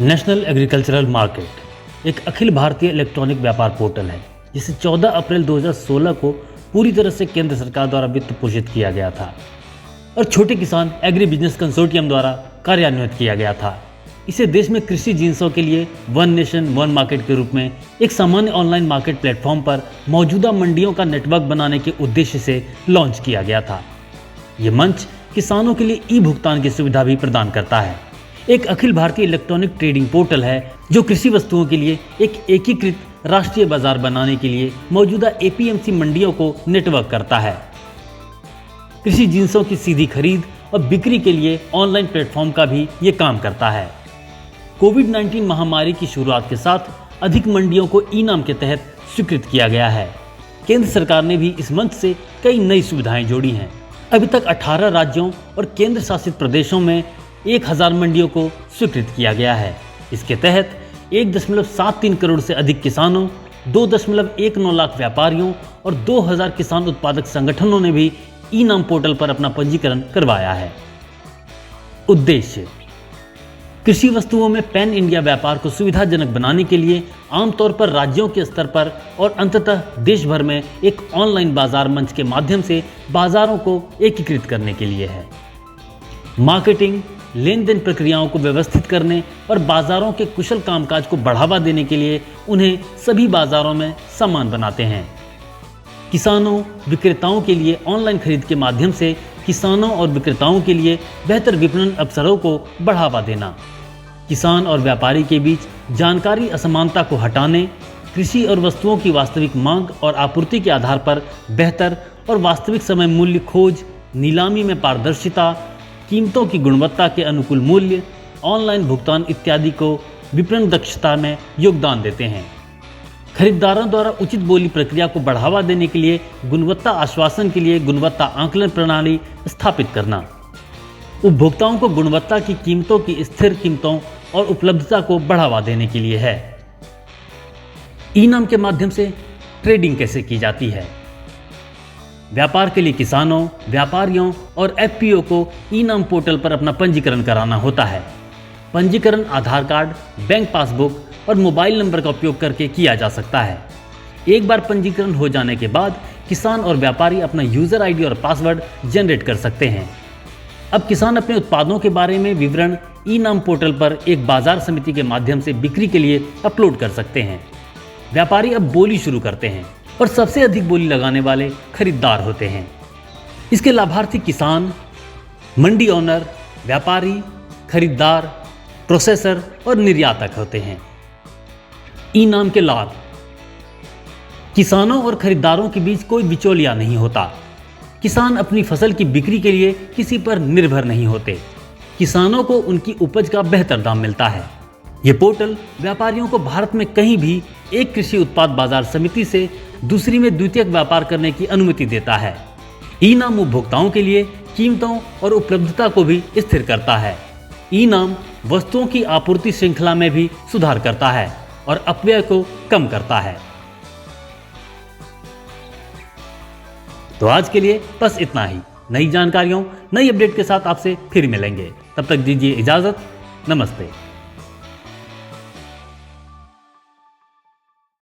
National agricultural market एक Akhil Bharatiya electronic व्यापार portal है जिसे 14 अप्रैल 2016 को पूरी तरह से केंद्र सरकार द्वारा वित्त पोषित किया गया था और छोटे किसान एग्री बिजनेस कंसोर्टियम द्वारा कार्यान्वित किया गया था। इसे देश में कृषि जिन्सों के लिए वन नेशन वन मार्केट के रूप में एक सामान्य ऑनलाइन मार्केट प्लेटफॉर्म पर मौजूदा मंडियों का नेटवर्क बनाने के उद्देश्य से लॉन्च किया गया था। ये मंच किसानों के लिए ई भुगतान की सुविधा भी प्रदान करता है। एक Akhil Bharatiya electronic trading portal है जो कृषि वस्तुओं के लिए एक एकीकृत राष्ट्रीय बाजार बनाने के लिए मौजूदा एपीएमसी मंडियों को नेटवर्क करता है। कृषि जिन्सों की सीधी खरीद और बिक्री के लिए ऑनलाइन प्लेटफॉर्म का भी ये काम करता है। कोविड-19 महामारी की शुरुआत के साथ अधिक मंडियों को ई नाम के तहत स्वीकृत किया गया है। केंद्र सरकार ने भी इस मंच से कई नई सुविधाएं जोड़ी हैं। अभी तक 18 राज्यों और केंद्र शासित प्रदेशों में 1000 मंडियों को स्वीकृत किया गया है। इसके तहत 1.73 करोड़ से अधिक किसानों, 2.19 लाख व्यापारियों और 2000 किसान उत्पादक संगठनों ने भी ई नाम पोर्टल पर अपना पंजीकरण करवाया है। उद्देश्य कृषि वस्तुओं में पैन इंडिया व्यापार को सुविधाजनक बनाने के लिए आमतौर पर राज्यों के स्तर पर और अंततः देश भर में एक ऑनलाइन बाजार मंच के माध्यम से बाजारों को एकीकृत करने के लिए है। मार्केटिंग, लेन देन प्रक्रियाओं को व्यवस्थित करने और बाजारों के कुशल कामकाज को बढ़ावा देने के लिए उन्हें सभी बाजारों में समान बनाते हैं। किसानों, विक्रेताओं के लिए ऑनलाइन खरीद के माध्यम से किसानों और विक्रेताओं के लिए बेहतर विपणन अवसरों को बढ़ावा देना, किसान और व्यापारी के बीच जानकारी असमानता को हटाने, कृषि और वस्तुओं की वास्तविक मांग और आपूर्ति के आधार पर बेहतर और वास्तविक समय मूल्य खोज, नीलामी में पारदर्शिता, कीमतों की गुणवत्ता के अनुकूल मूल्य, ऑनलाइन भुगतान इत्यादि को विपणन दक्षता में योगदान देते हैं। खरीदारों द्वारा उचित बोली प्रक्रिया को बढ़ावा देने के लिए गुणवत्ता आश्वासन के लिए गुणवत्ता आकलन प्रणाली स्थापित करना, उपभोक्ताओं को गुणवत्ता की कीमतों की स्थिर कीमतों और उपलब्धता को बढ़ावा देने के लिए है। ई नाम के माध्यम से ट्रेडिंग कैसे की जाती है? व्यापार के लिए किसानों, व्यापारियों और एफपीओ को ई नाम पोर्टल पर अपना पंजीकरण कराना होता है। पंजीकरण आधार कार्ड, बैंक पासबुक और मोबाइल नंबर का उपयोग करके किया जा सकता है। एक बार पंजीकरण हो जाने के बाद किसान और व्यापारी अपना यूजर आईडी और पासवर्ड जनरेट कर सकते हैं। अब किसान अपने उत्पादों के बारे में विवरण ई नाम पोर्टल पर एक बाजार समिति के माध्यम से बिक्री के लिए अपलोड कर सकते हैं। व्यापारी अब बोली शुरू करते हैं और सबसे अधिक बोली लगाने वाले खरीदार होते हैं। इसके लाभार्थी किसान, मंडी ओनर, व्यापारी, खरीदार, प्रोसेसर और निर्यातक होते हैं। ई नाम के लाभ: किसानों और खरीदारों के बीच कोई बिचौलिया नहीं होता। किसान अपनी फसल की बिक्री के लिए किसी पर निर्भर नहीं होते। किसानों को उनकी उपज का बेहतर दाम मिलता है। ये पोर्टल व्यापारियों को भारत में कहीं भी एक कृषि उत्पाद बाजार समिति से दूसरी में द्वितीयक व्यापार करने की अनुमति देता है। ई नाम उपभोक्ताओं के लिए कीमतों और उपलब्धता को भी स्थिर करता है। ई नाम वस्तुओं की आपूर्ति श्रृंखला में भी सुधार करता है और अपव्यय को कम करता है। तो आज के लिए बस इतना ही। नई जानकारियों, नई अपडेट के साथ आपसे फिर मिलेंगे। तब तक दीजिए इजाजत। नमस्ते।